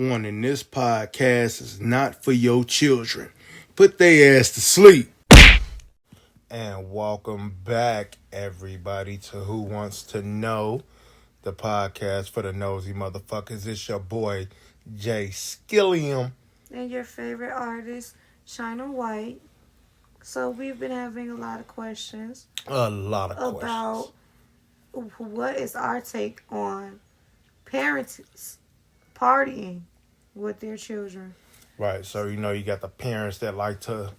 warning, this podcast is not for your children. Put their ass to sleep. And welcome back, everybody, to Who Wants to Know, the podcast for the nosy motherfuckers. It's your boy, Jay Skilliam. And your favorite artist, China White. So we've been having a lot of questions. A lot of about questions. What is our take on parents partying with their children. Right, so you got the parents that like to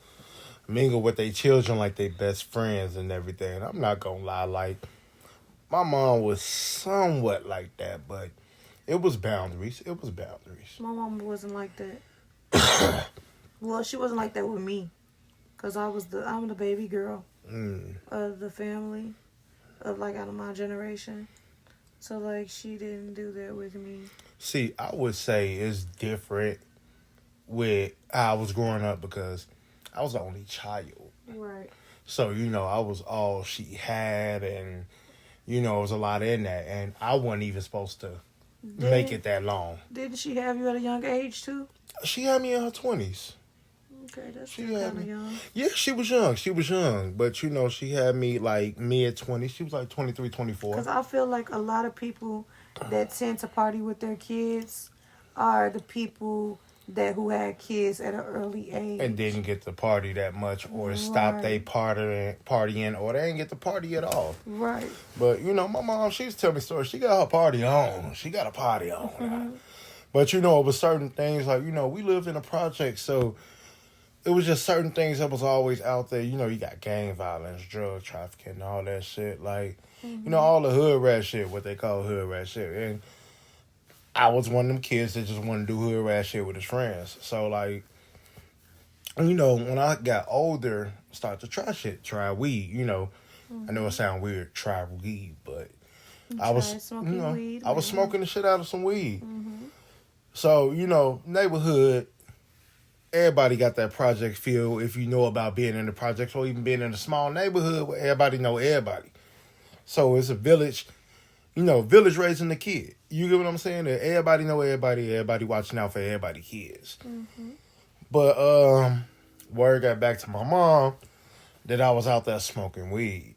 mingle with their children like they best friends and everything. I'm not gonna lie, like my mom was somewhat like that, but it was boundaries. My mom wasn't like that. Well, she wasn't like that with me, cause I'm the baby girl of the family, out of my generation. So like she didn't do that with me. See, I would say it's different with how I was growing up because I was the only child. Right. So, I was all she had and, it was a lot in that. And I wasn't even supposed to make it that long. Didn't she have you at a young age, too? She had me in her 20s. Okay, that's kind of young. Yeah, she was young. But, she had me like mid-20s. She was like 23, 24. Because I feel like a lot of people that tend to party with their kids are the people who had kids at an early age. And didn't get to party that much or stop they partying or they didn't get to party at all. Right. But, my mom, she used to tell me stories. She got her party on. She got a party on. Mm-hmm. But, it was certain things like, we lived in a project, so it was just certain things that was always out there. You got gang violence, drug trafficking, all that shit. Like, all the hood rat shit, what they call hood rat shit. And I was one of them kids that just wanted to do hood rat shit with his friends. So, like, when I got older, started to try weed, I know it sounds weird, try weed, but I was smoking the shit out of some weed. Mm-hmm. So, neighborhood, everybody got that project feel if you know about being in the projects or even being in a small neighborhood where everybody know everybody. So it's a village, village raising the kid. You get what I'm saying? That everybody know everybody watching out for everybody kids. Mm-hmm. But word got back to my mom that I was out there smoking weed.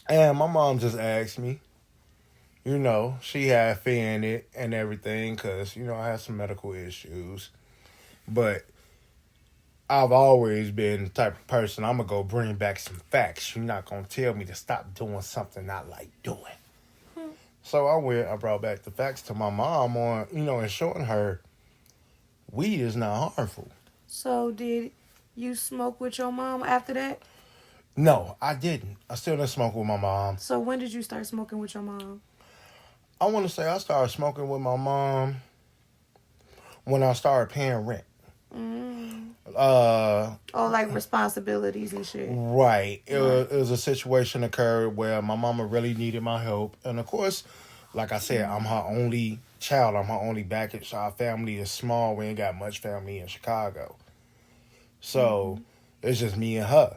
And my mom just asked me, she had fear in it and everything because, I had some medical issues. But I've always been the type of person, I'm going to go bring back some facts. You're not going to tell me to stop doing something I like doing. So I brought back the facts to my mom on, and showing her weed is not harmful. So did you smoke with your mom after that? No, I didn't. I still didn't smoke with my mom. So when did you start smoking with your mom? I want to say I started smoking with my mom when I started paying rent. Like responsibilities and shit. Right. It was a situation occurred where my mama really needed my help. And of course, like I said, I'm her only child. I'm her only baggage. Our family is small. We ain't got much family in Chicago. So it's just me and her.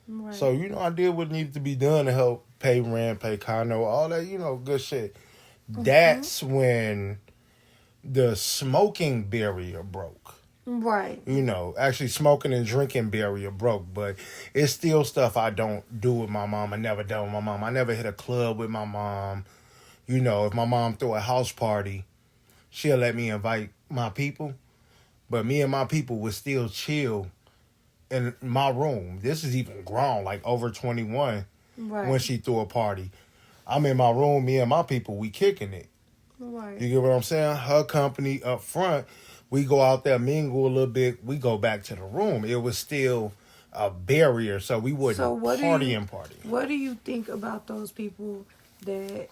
Right. So, I did what needed to be done to help pay rent, pay condo, all that, good shit. That's when the smoking barrier broke. Right. Actually smoking and drinking barrier broke, but it's still stuff I don't do with my mom. I never done with my mom. I never hit a club with my mom. If my mom threw a house party, she'll let me invite my people, but me and my people would still chill in my room. This is even grown, like over 21 when she threw a party. I'm in my room, me and my people, we kicking it. Right. You get what I'm saying? Her company up front, we go out there, mingle a little bit, we go back to the room. It was still a barrier, so we wouldn't party. What do you think about those people that,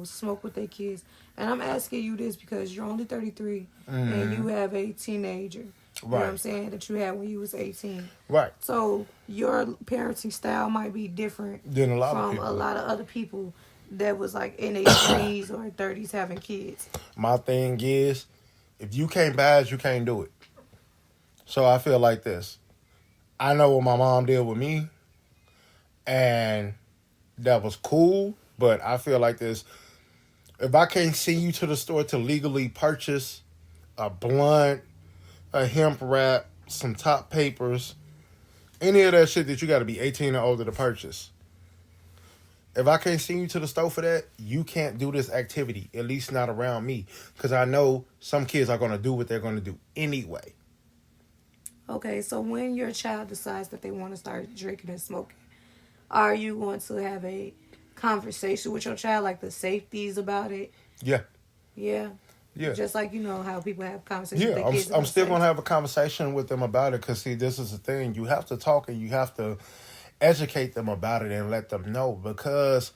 smoke with their kids? And I'm asking you this because you're only 33 and you have a teenager. You know what I'm saying? That you had when you was 18. Right. So your parenting style might be different than from a lot of other people that was like in their 20s or 30s having kids. My thing is, if you can't buy it, you can't do it. So I feel like this. I know what my mom did with me, and that was cool, but I feel like this. If I can't send you to the store to legally purchase a blunt, a hemp wrap, some top papers, any of that shit that you got to be 18 or older to purchase. If I can't send you to the store for that, you can't do this activity, at least not around me. Because I know some kids are going to do what they're going to do anyway. Okay, so when your child decides that they want to start drinking and smoking, are you going to have a conversation with your child, like the safeties about it? Yeah. Yeah. Yeah. Just like, how people have conversations with Yeah, their kids. I'm still going to have a conversation with them about it because, see, this is the thing. You have to talk and you have to educate them about it and let them know because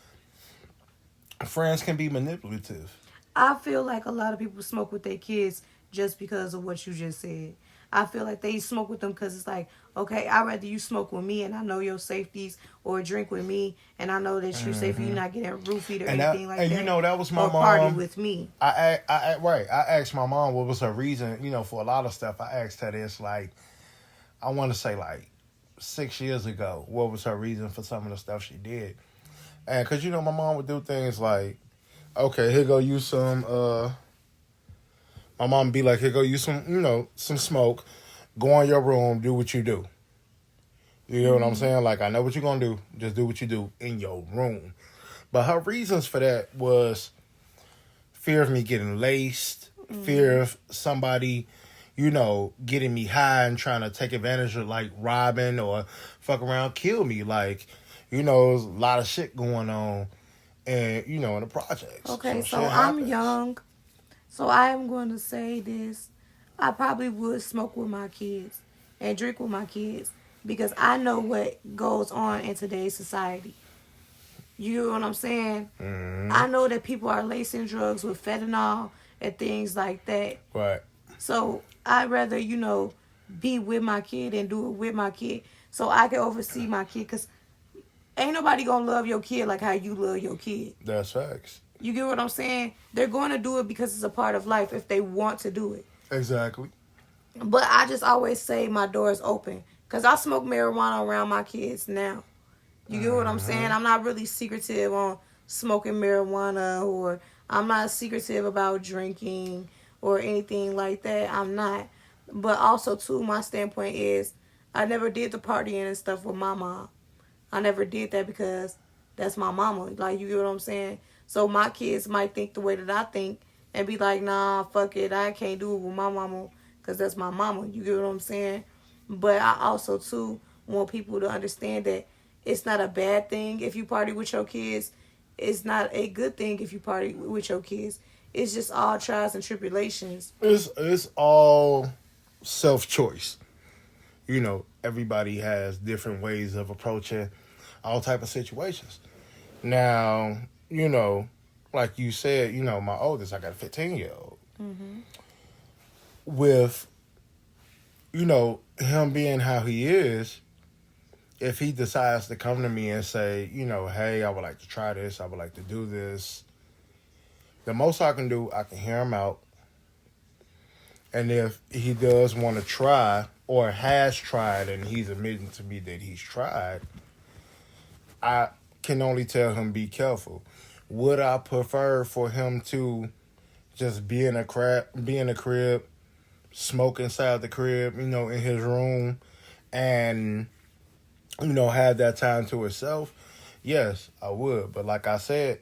friends can be manipulative. I feel like a lot of people smoke with their kids just because of what you just said. I feel like they smoke with them because it's like, okay, I'd rather you smoke with me and I know your safeties, or drink with me and I know that you're safe. You're not getting roofied or anything like that. And that was my or mom. Party with me. I asked my mom what was her reason, for a lot of stuff. I asked her this, like, I want to say like 6 years ago, what was her reason for some of the stuff she did. And because, my mom would do things like, okay, here go you some, my mom would be like, here go you some, some smoke. Go in your room, do what you do. You know what I'm saying? Like, I know what you're going to do. Just do what you do in your room. But her reasons for that was fear of me getting laced, fear of somebody, getting me high and trying to take advantage of, like, robbing or fuck around, kill me. Like, there's a lot of shit going on and, in the projects. Okay, so I'm young. So I am going to say this. I probably would smoke with my kids and drink with my kids because I know what goes on in today's society. You know what I'm saying? Mm-hmm. I know that people are lacing drugs with fentanyl and things like that. Right. So I'd rather, be with my kid and do it with my kid so I can oversee my kid, because ain't nobody going to love your kid like how you love your kid. That's facts. You get what I'm saying? They're going to do it because it's a part of life if they want to do it. Exactly. But I just always say my door is open because I smoke marijuana around my kids now. You get what I'm saying? I'm not really secretive on smoking marijuana, or I'm not secretive about drinking or anything like that. I'm not. But also, too, my standpoint is I never did the partying and stuff with my mom. I never did that because that's my mama. Like, you get what I'm saying? So my kids might think the way that I think and be like, nah, fuck it. I can't do it with my mama because that's my mama. You get what I'm saying? But I also, too, want people to understand that it's not a bad thing if you party with your kids. It's not a good thing if you party with your kids. It's just all trials and tribulations. It's all self-choice. Everybody has different ways of approaching all type of situations. Now, like you said, my oldest, I got a 15-year-old. Mm-hmm. With, him being how he is, if he decides to come to me and say, hey, I would like to try this, I would like to do this, the most I can do, I can hear him out. And if he does want to try or has tried and he's admitting to me that he's tried, I can only tell him be careful. Would I prefer for him to just be in a crib, smoke inside the crib, in his room, and have that time to himself? Yes, I would. But like I said,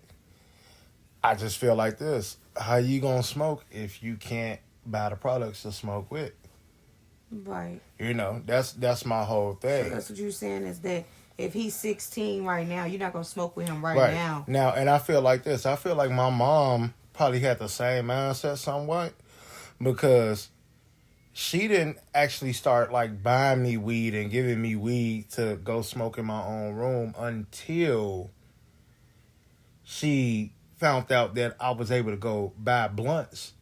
I just feel like this: how you gonna smoke if you can't buy the products to smoke with? Right. That's my whole thing. So that's what you're saying, is that if he's 16 right now, you're not going to smoke with him right now. Now, and I feel like this. I feel like my mom probably had the same mindset somewhat, because she didn't actually start, like, buying me weed and giving me weed to go smoke in my own room until she found out that I was able to go buy blunts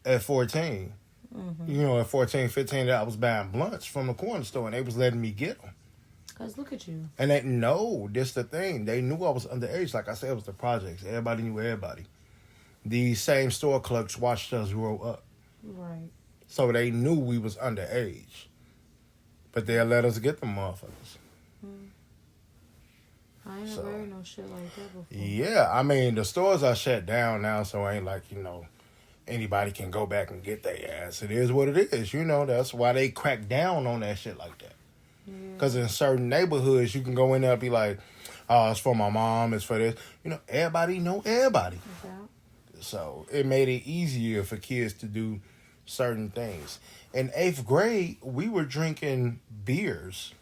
at 14. Mm-hmm. At 14, 15, I was buying blunts from the corner store, and they was letting me get them. Because look at you. And this the thing. They knew I was underage. Like I said, it was the projects. Everybody knew everybody. These same store clerks watched us grow up. Right. So they knew we was underage. But they'll let us get them motherfuckers. I ain't never heard no shit like that before. Yeah, I mean, the stores are shut down now, so it ain't like, anybody can go back and get their ass. It is what it is. That's why they crack down on that shit like that. Because in certain neighborhoods, you can go in there and be like, oh, it's for my mom, it's for this. Everybody know everybody. Yeah. So it made it easier for kids to do certain things. In 8th grade, we were drinking beers.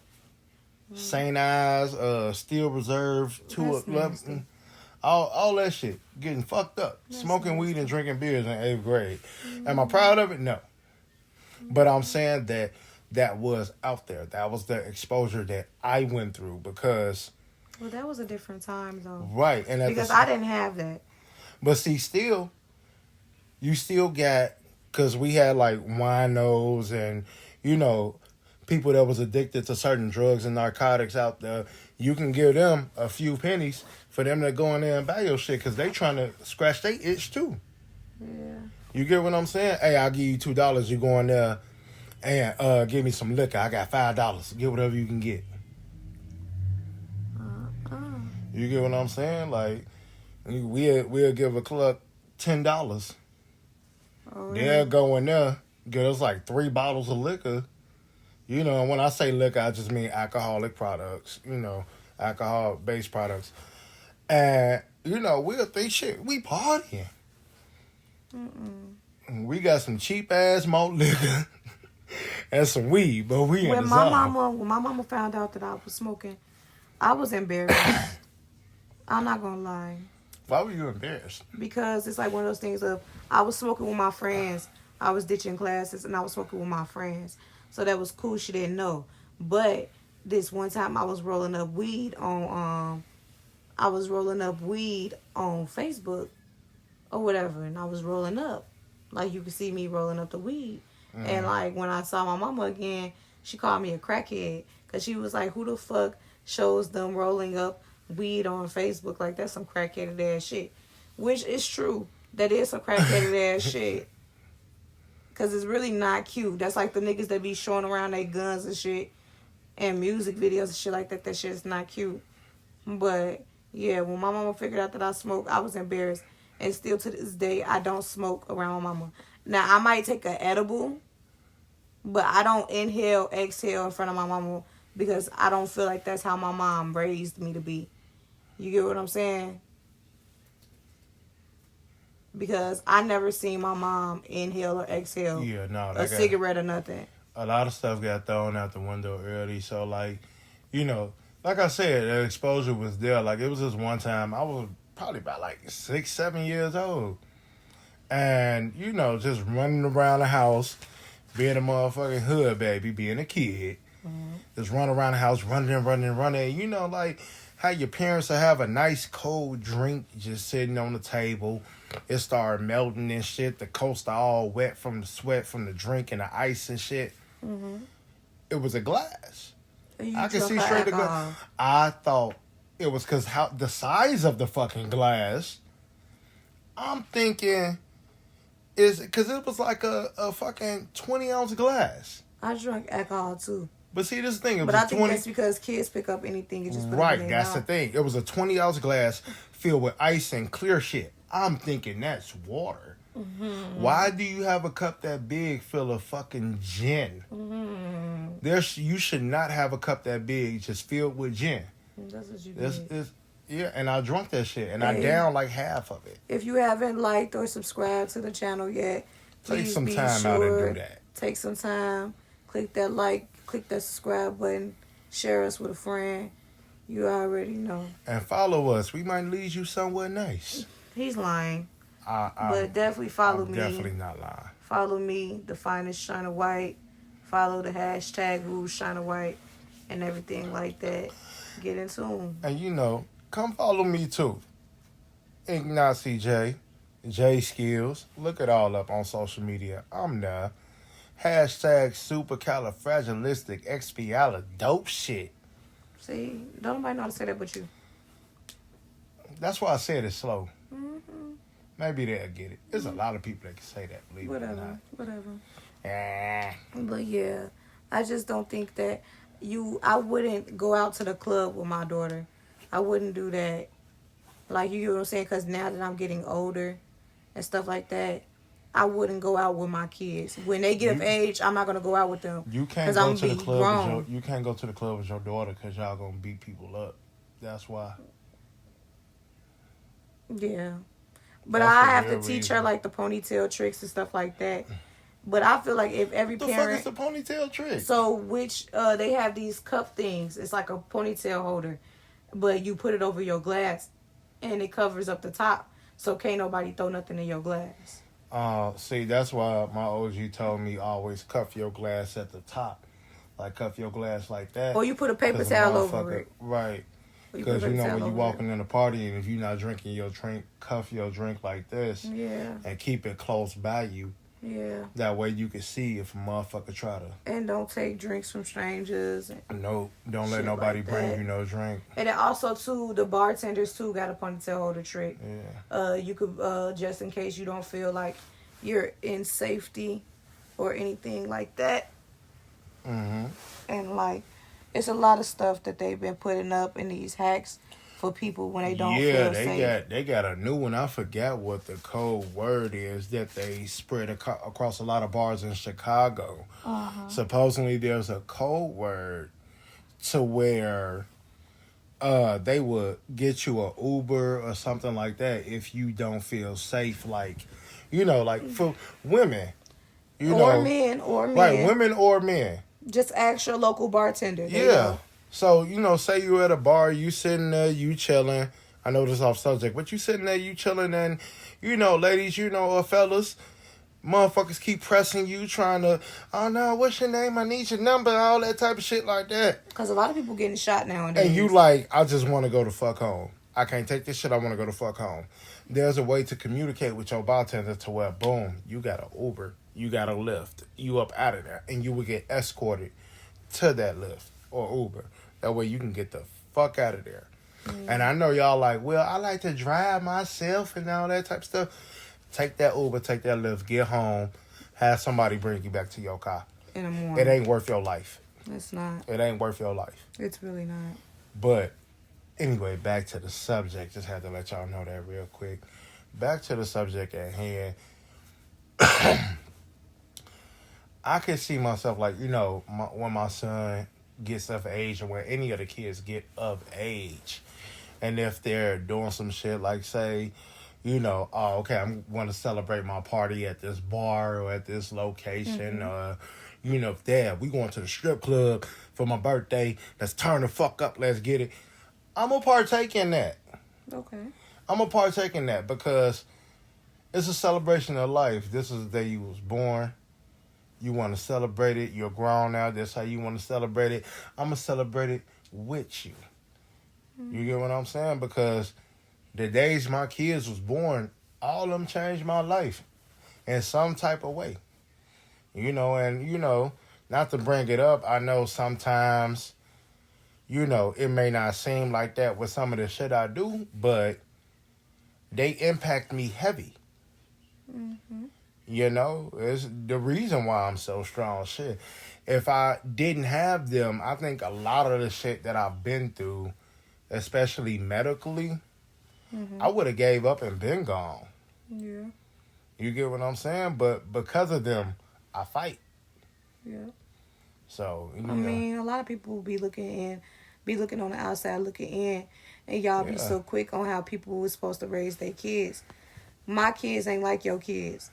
St. Ives, Steel Reserve, That's nasty. all that shit. Getting fucked up. Smoking weed and drinking beers in 8th grade. Am I proud of it? No. But I'm saying that was out there. That was the exposure that I went through because... Well, that was a different time, though. Right. And because I didn't have that. But see, you still got... Because we had, like, winos and, people that was addicted to certain drugs and narcotics out there. You can give them a few pennies for them to go in there and buy your shit because they trying to scratch their itch, too. Yeah. You get what I'm saying? Hey, I'll give you $2. You go in there and give me some liquor. I got $5. Get whatever you can get. You get what I'm saying? Like, we'll give a club $10. Oh, They'll go in there, get us like 3 bottles of liquor. And when I say liquor, I just mean alcoholic products, alcohol-based products. And, we'll think, shit, we partying. We got some cheap-ass malt liquor and some weed, but we in the zone. When my mama found out that I was smoking, I was embarrassed. I'm not gonna lie. Why were you embarrassed? Because it's like one of those things of, I was smoking with my friends. I was ditching classes and I was smoking with my friends. So that was cool. She didn't know. But this one time I was rolling up weed on Facebook or whatever, and I was rolling up. Like, you could see me rolling up the weed. And like when I saw my mama again, she called me a crackhead because she was like, who the fuck shows them rolling up weed on Facebook? Like, that's some crackheaded ass shit. Which is true. That is some crackheaded ass shit. Because it's really not cute. That's like the niggas that be showing around their guns and shit. And music videos and shit like that. That shit's not cute. But, yeah, when my mama figured out that I smoke, I was embarrassed. And still to this day, I don't smoke around my mama. Now, I might take an edible. But I don't inhale, exhale in front of my mama. Because I don't feel like that's how my mom raised me to be. You get what I'm saying? Because I never seen my mom inhale or exhale a cigarette or nothing. A lot of stuff got thrown out the window early. So, like, like I said, the exposure was there. Like, it was just one time. I was probably about, like, 6, 7 years old. And, just running around the house, being a motherfucking hood baby, being a kid. Just run around the house, running. Like, how your parents will have a nice cold drink just sitting on the table. It started melting and shit. The coaster all wet from the sweat from the drink and the ice and shit. It was a glass. I could see straight the glass. I thought it was because how the size of the fucking glass. I'm thinking is because it was like a fucking 20-ounce glass. I drank alcohol too. But see, this thing, but I think that's because kids pick up anything and just put it in their that's mouth. the thing. It was a 20-ounce glass filled with ice and clear shit. I'm thinking that's water. Why do you have a cup that big full of fucking gin? You should not have a cup that big just filled with gin. That's what you did. Yeah, and I drunk that shit, and I downed like half of it. If you haven't liked or subscribed to the channel yet, please take some be time sure out and do that. Take some time. Click that like. Click that subscribe button. Share us with a friend. You already know. And follow us. We might lead you somewhere nice. He's lying. But definitely follow me. Definitely not lying. Follow me, the finest China White. Follow the hashtag Rouge China White and everything like that. Get in tune. And come follow me too. Ignacy J Skills. Look it all up on social media. I'm there. Hashtag supercalifragilisticexpialidocious dope shit. See, don't nobody know how to say that but you. That's why I said it slow. Maybe they'll get it. There's a lot of people that can say that, believe it or not. Whatever. But yeah, I just don't think that I wouldn't go out to the club with my daughter. I wouldn't do that. Like, you know what I'm saying? Because now that I'm getting older and stuff like that, I wouldn't go out with my kids. When they get of You age, I'm not gonna go out with them you because can't I'm go gonna to the be club with your grown. you can't go to the club with your daughter because y'all gonna beat people up. That's why. Yeah, but That's the I have to real teach her reason. like the ponytail tricks and stuff like that. But I feel like if every What the fuck is parent, the ponytail trick? so which they have these cup things. It's like a ponytail holder, but you put it over your glass, and it covers up the top, so can't nobody throw nothing in your glass. See, that's why my OG told me always cuff your glass at the top, like cuff your glass like that, Or you put a paper cause a towel over motherfucker, it. right? Or you put a Cause you paper know towel when you over it. walking in a party and if you're not drinking your drink, cuff your drink like this Yeah, and keep it close by you. yeah. That way you can see if a motherfucker try to. And don't take drinks from strangers and No, don't let shit nobody like bring that. you no drink. And then also too, the bartenders too got a ponytail holder trick. Yeah. You could just in case you don't feel like you're in safety or anything like that. Mhm. And like, it's a lot of stuff that they've been putting up in these hacks for people when they don't Yeah, feel safe. they got a new one. I forgot what the code word is that they spread across a lot of bars in Chicago. Uh-huh. Supposedly, there's a code word to where they would get you a Uber or something like that if you don't feel safe. Like, like for women, Or men, or right? men. Women or men. Just ask your local bartender. They Yeah. know. So, say you at a bar, you sitting there, you chilling. I know this off subject, but you sitting there, you chilling, and, ladies, fellas, motherfuckers keep pressing you, trying to, oh, no, what's your name? I need your number, all that type of shit like that. Because a lot of people getting shot nowadays. And you like, I just want to go to fuck home. I can't take this shit, I want to go to fuck home. There's a way to communicate with your bartender to where, boom, you got an Uber, you got a Lyft, you up out of there, and you will get escorted to that Lyft or Uber. That way you can get the fuck out of there. And I know y'all like, well, I like to drive myself and all that type of stuff. Take that Uber, take that Lyft, get home, have somebody bring you back to your car. In the morning. It ain't worth your life. It's not. It ain't worth your life. It's really not. But anyway, back to the subject. Just had to let y'all know that real quick. Back to the subject at hand. I can see myself like, when my son gets of age or when any of the kids get of age. And if they're doing some shit like, say, oh, okay, I'm going to celebrate my party at this bar or at this location. Dad, we going to the strip club for my birthday. Let's turn the fuck up. Let's get it. I'm going to partake in that. Okay. I'm going to partake in that because it's a celebration of life. This is the day you was born. You want to celebrate it. You're grown now. That's how you want to celebrate it. I'm going to celebrate it with you. You get what I'm saying? Because the days my kids was born, all of them changed my life in some type of way. Not to bring it up, I know sometimes, it may not seem like that with some of the shit I do, but they impact me heavy. Mm-hmm. It's the reason why I'm so strong. Shit. If I didn't have them, I think a lot of the shit that I've been through, especially medically, I would have gave up and been gone. Yeah. You get what I'm saying? But because of them, I fight. Yeah. So, I mean, a lot of people be looking on the outside looking in, and y'all be so quick on how people was supposed to raise their kids. My kids ain't like your kids.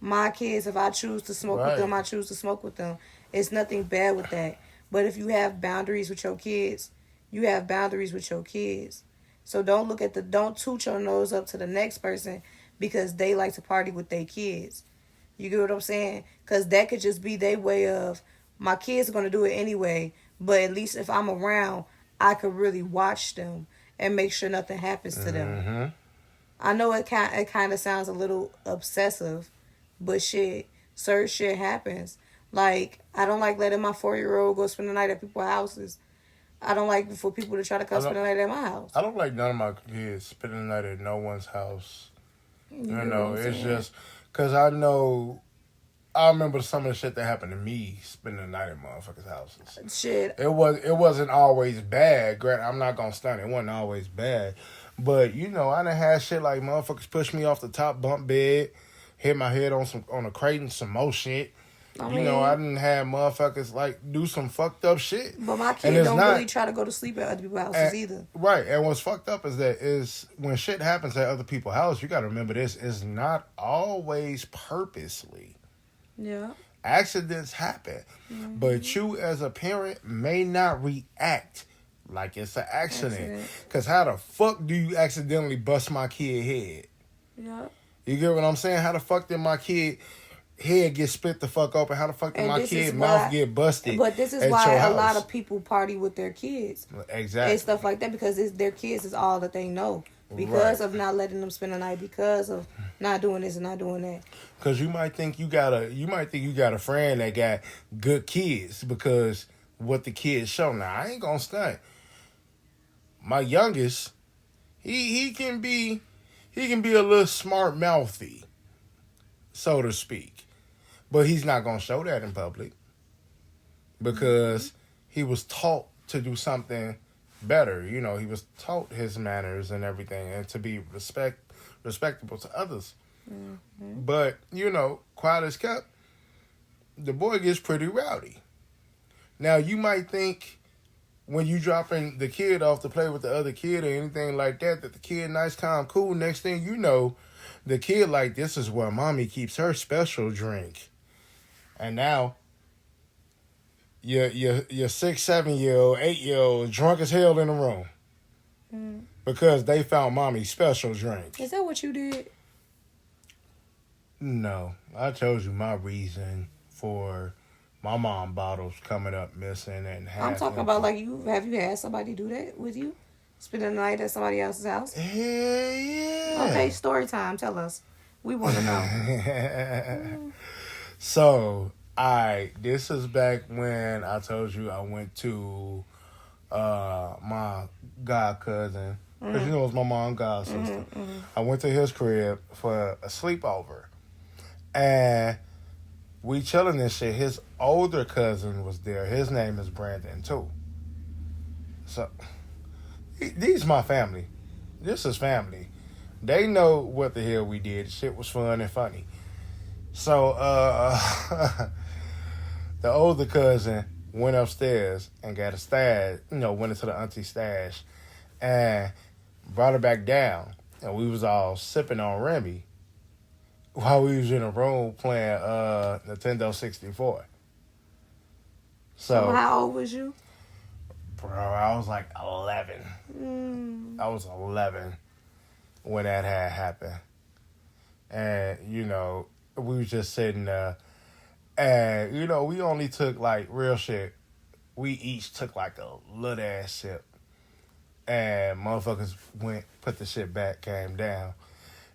My kids, if I choose to smoke with them, I choose to smoke with them. It's nothing bad with that. But if you have boundaries with your kids, you have boundaries with your kids. So don't toot your nose up to the next person because they like to party with their kids. You get what I'm saying? Because that could just be their way of, my kids are going to do it anyway, but at least if I'm around, I could really watch them and make sure nothing happens to them. I know it kind of sounds a little obsessive, but certain shit happens. Like, I don't like letting my 4-year-old go spend the night at people's houses. I don't like for people to try to come spend the night at my house. I don't like none of my kids spending the night at no one's house. It's just because I remember some of the shit that happened to me spending the night at motherfuckers' houses. Shit. It wasn't always bad. Granted, I'm not gonna stunt. It wasn't always bad. But, I done had shit like motherfuckers push me off the top bunk bed, hit my head on a crate and some more shit. I You know, I mean, didn't have motherfuckers like do some fucked up shit. but my And kid it's don't not really try to go to sleep at other people's houses either. right. And what's fucked up is when shit happens at other people's house, you gotta remember this is not always purposely. Yeah. Accidents happen. But you as a parent may not react like it's an accident. Cause how the fuck do you accidentally bust my kid head? Yeah. You get what I'm saying? How the fuck did my kid head get split the fuck open? How the fuck did my kid mouth get busted? But this is why a lot of people party with their kids. Exactly. And stuff like that because their kids is all that they know. Because of not letting them spend the night, because of not doing this and not doing that. Because you might think you got a friend that got good kids because what the kids show. Now I ain't gonna stunt. My youngest, he can be a little smart mouthy, so to speak, but he's not gonna show that in public because he was taught to do something better. You know, he was taught his manners and everything, and to be respectable to others. But you know, quiet as kept, the boy gets pretty rowdy. Now you might think when you dropping the kid off to play with the other kid or anything like that the kid nice, calm, cool. Next thing you know, the kid like, this is where mommy keeps her special drink. And now your 6, 7-year-old, 8-year-old drunk as hell in the room because they found mommy's special drink. Is that what you did? No, I told you my reason for my mom bottles coming up missing and I'm talking about like have you had somebody do that with you? Spend the night at somebody else's house? Hell yeah. Okay, story time. Tell us. We want to know. So, this is back when I told you I went to my god cousin, because you know it's my mom's god sister. I went to his crib for a sleepover, and we chilling and shit. His older cousin was there. His name is Brandon too. So these my family. This is family. They know what the hell we did. Shit was fun and funny. So the older cousin went upstairs and got a stash, went into the auntie stash and brought her back down. And we was all sipping on Remy while we was in a room playing Nintendo 64. So how old was you? Bro, I was like 11. I was 11 when that had happened. And, we was just sitting there. And, we only took, like, real shit. We each took, like, a little ass sip. And motherfuckers put the shit back, came down.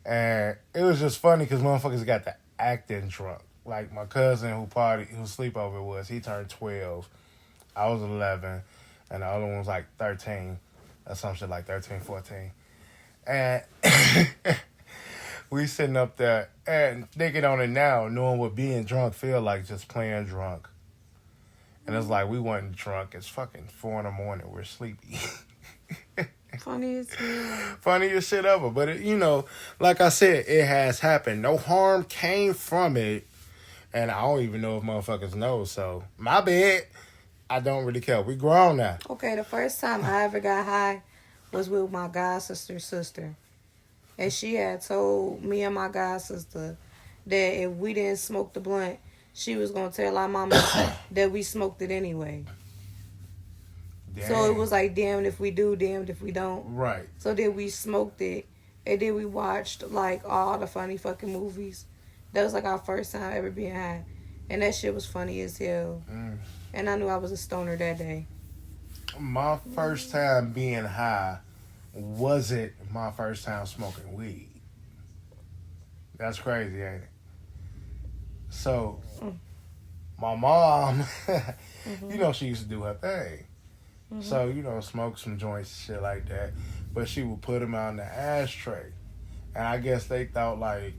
And it was just funny because motherfuckers got the acting drunk. Like, my cousin who sleepover was, he turned 12. I was 11. And the other one was, like, 13. Or some shit like 13, 14. And we sitting up there and thinking on it now, knowing what being drunk feel like, just playing drunk. And it's like, we wasn't drunk. It's fucking 4 a.m. We're sleepy. Funny as hell. Funniest shit ever. But, like I said, it has happened. No harm came from it. And I don't even know if motherfuckers know. So, my bad. I don't really care. We grown now. Okay, the first time I ever got high was with my god sister's sister. And she had told me and my god sister that if we didn't smoke the blunt, she was going to tell our mama that we smoked it anyway. Damn. So it was like, damned if we do, damned if we don't. Right. So then we smoked it. And then we watched, like, all the funny fucking movies. That was, like, our first time ever being high. And that shit was funny as hell. And I knew I was a stoner that day. My first time being high wasn't my first time smoking weed. That's crazy, ain't it? So, my mom, she used to do her thing. So, smoke some joints and shit like that. But she would put them out in the ashtray. And I guess they thought, like,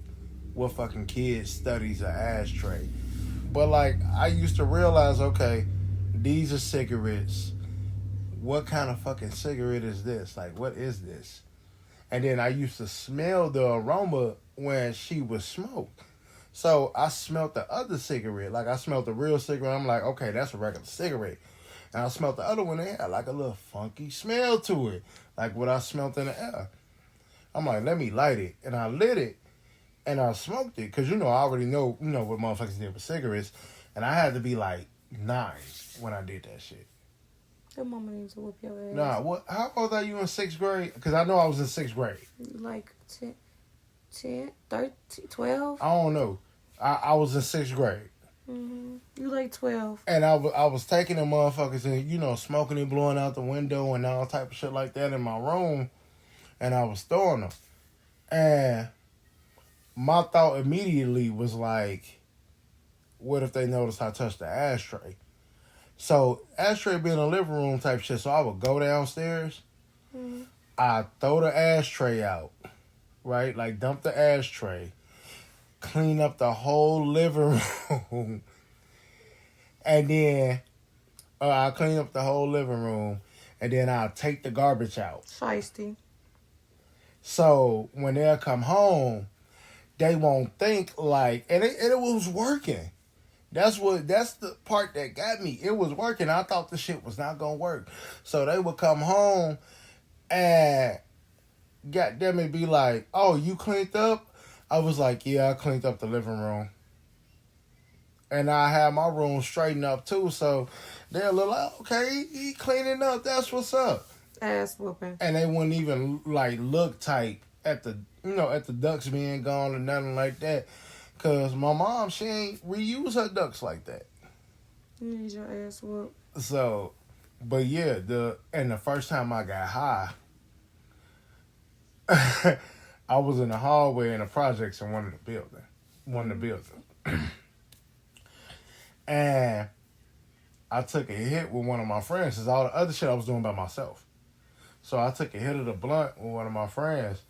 what fucking kid studies an ashtray? But, like, I used to realize, okay, these are cigarettes. What kind of fucking cigarette is this? Like, what is this? And then I used to smell the aroma when she would smoke. So I smelled the other cigarette. Like I smelled the real cigarette. I'm like, okay, that's a regular cigarette. And I smelled the other one. It had like a little funky smell to it. Like what I smelled in the air. I'm like, let me light it. And I lit it. And I smoked it. Because, I already know, what motherfuckers did with cigarettes. And I had to be like 9 when I did that shit. Your mama needs to whoop your ass. Nah, how old are you in 6th grade? Because I know I was in 6th grade. Like 10, 13, 12? I don't know. I was in 6th grade. Mm-hmm. You like 12. And I was taking the motherfuckers and, smoking and blowing out the window and all type of shit like that in my room. And I was throwing them. And my thought immediately was like, what if they noticed I touched the ashtray? So, ashtray being a living room type shit, so I would go downstairs. Mm-hmm. I'd throw the ashtray out, right? Like, dump the ashtray. Clean up the whole living room. And then, I'll clean up the whole living room. And then I'll take the garbage out. Feisty. So, when they'll come home, they won't think like... And it was working. That's the part that got me. It was working. I thought the shit was not going to work. So, they would come home and... goddamn it, be like, oh, you cleaned up? I was like, yeah, I cleaned up the living room. And I had my room straightened up too, so they're a little like, okay, he cleaning up, that's what's up. Ass whooping. And they wouldn't even like look tight at the ducks being gone or nothing like that. Cause my mom, she ain't reuse her ducks like that. You need your ass whooped. So, but yeah, the first time I got high, I was in the hallway in the projects in one of the buildings. And I took a hit with one of my friends. Cause all the other shit I was doing by myself. So I took a hit of the blunt with one of my friends.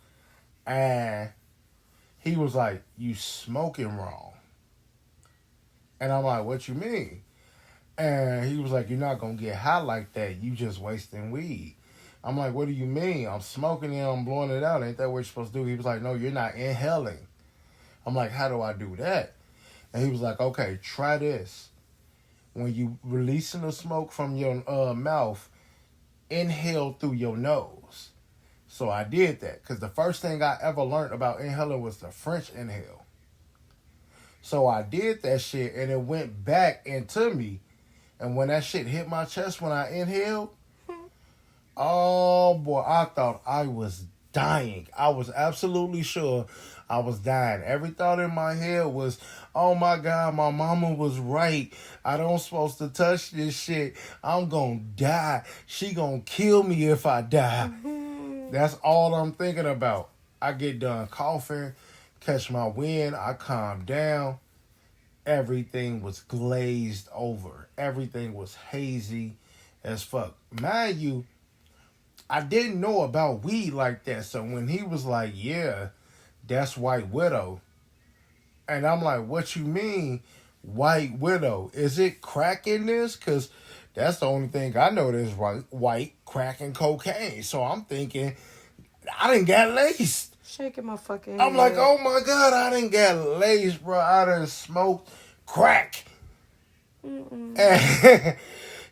And he was like, you smoking wrong. And I'm like, what you mean? And he was like, you're not going to get high like that. You just wasting weed. I'm like, what do you mean? I'm smoking it, I'm blowing it out. Ain't that what you're supposed to do? He was like, no, you're not inhaling. I'm like, how do I do that? And he was like, okay, try this. When you releasing the smoke from your mouth, inhale through your nose. So I did that. Because the first thing I ever learned about inhaling was the French inhale. So I did that shit and it went back into me. And when that shit hit my chest when I inhaled, oh boy, I thought I was dying. I was absolutely sure I was dying. Every thought in my head was, oh my God, my mama was right. I don't supposed to touch this shit. I'm gonna die. She gonna kill me if I die. That's all I'm thinking about. I get done coughing, catch my wind, I calm down. Everything was glazed over. Everything was hazy as fuck. Mind you, I didn't know about weed like that. So when he was like, yeah, that's White Widow. And I'm like, what you mean, White Widow? Is it crack in this? Because that's the only thing I know that's white crack and cocaine. So I'm thinking, I done got laced. Shaking my fucking I'm head. like, oh my God, I done got laced, bro. I done smoked crack. And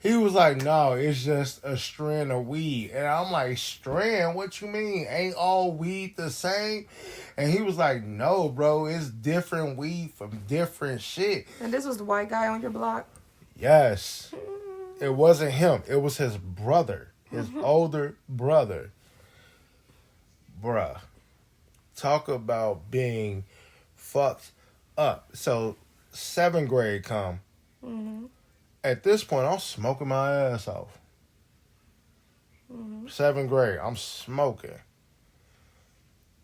he was like, no, it's just a strand of weed. And I'm like, strand? What you mean? Ain't all weed the same? And he was like, no, bro, it's different weed from different shit. And this was the white guy on your block? Yes. It wasn't him. It was his brother. His older brother. Bruh. Talk about being fucked up. So, 7th grade come. At this point, I'm smoking my ass off. 7th grade, I'm smoking.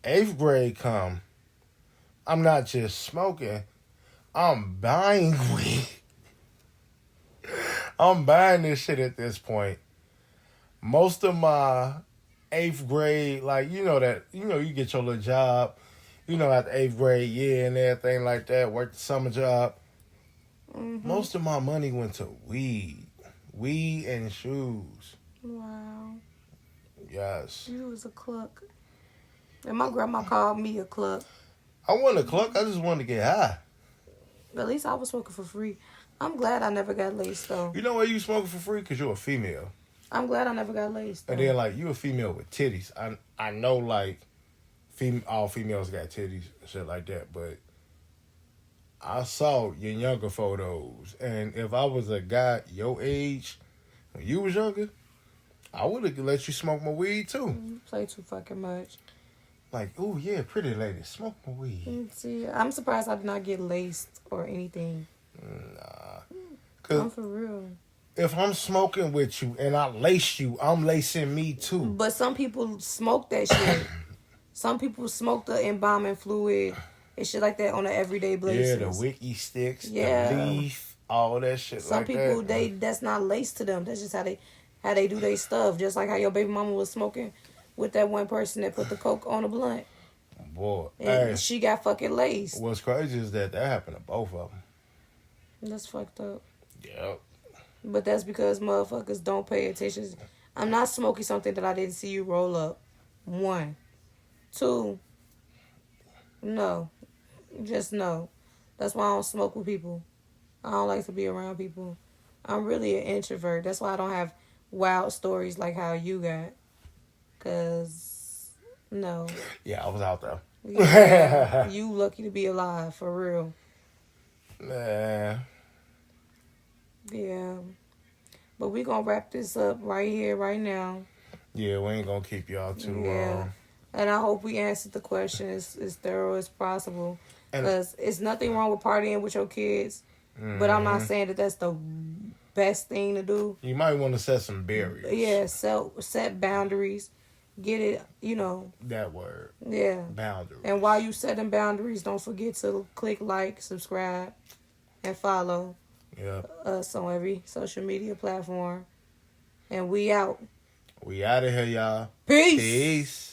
8th grade come. I'm not just smoking. I'm buying weed. I'm buying this shit at this point. Most of my 8th grade, like, you get your little job, at the 8th grade year and everything like that, work the summer job. Most of my money went to weed. Weed and shoes. Wow. Yes. You was a cluck. And my grandma called me a cluck. I wasn't a cluck. I just wanted to get high. At least I was smoking for free. I'm glad I never got laced though. You know why you smoking for free? Because you're a female. I'm glad I never got laced though. And then, like, you a female with titties. I know, like, all females got titties and shit like that, but I saw your younger photos. And if I was a guy your age, when you was younger, I would have let you smoke my weed, too. You play too fucking much. Like, oh, yeah, pretty lady, smoke my weed. See, I'm surprised I did not get laced or anything. Nah. I'm for real. If I'm smoking with you and I lace you, I'm lacing me, too. But some people smoke that shit. Some people smoke the embalming fluid and shit like that on an everyday basis. Yeah, the wiki sticks, the leaf, all that shit Some like people, that. that's not laced to them. That's just how they do their stuff. Just like how your baby mama was smoking with that one person that put the coke on the blunt. Boy, And hey, she got fucking laced. what's crazy is that happened to both of them. That's fucked up. Yep. But that's because motherfuckers don't pay attention. I'm not smoking something that I didn't see you roll up. 1. 2. No. Just no. That's why I don't smoke with people. I don't like to be around people. I'm really an introvert. That's why I don't have wild stories like how you got. Because, no. Yeah, I was out there. Yeah, you lucky to be alive, for real. Nah. Yeah. But we gonna wrap this up right here, right now. Yeah, we ain't gonna keep y'all too long. And I hope we answered the question as thorough as possible. Because it's nothing wrong with partying with your kids. Mm-hmm. But I'm not saying that that's the best thing to do. You might want to set some barriers. Yeah, set boundaries. Get it, That word. Yeah. Boundaries. And while you setting boundaries, don't forget to click like, subscribe, and follow us on every social media platform. And we out. We out of here, y'all. Peace. Peace.